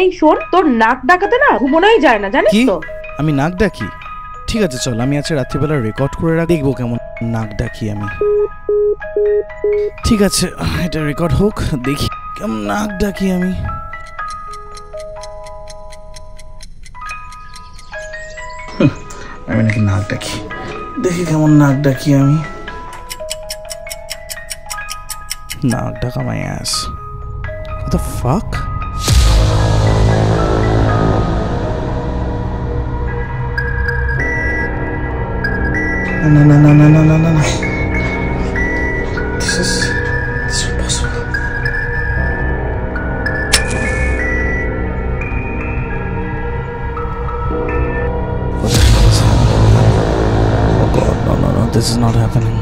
এই শোন, তোর নাক ডাকাতে না ঘুমানোই যায় না, জানিস কি তো? আমি নাক ডাকি? ঠিক আছে চল, আমি আজকে রাত্রিবেলা রেকর্ড করে দেখবো কেমন নাক ডাকি আমি। ঠিক আছে, এটা রেকর্ড হোক, দেখি কেমন নাক ডাকি আমি। আমি নাকি নাক ডাকি, দেখি কেমন নাক ডাকি আমি। নাক ডাকা মাই as. What the fuck? No. This is impossible. What the hell is happening? Oh god, no. This is not happening.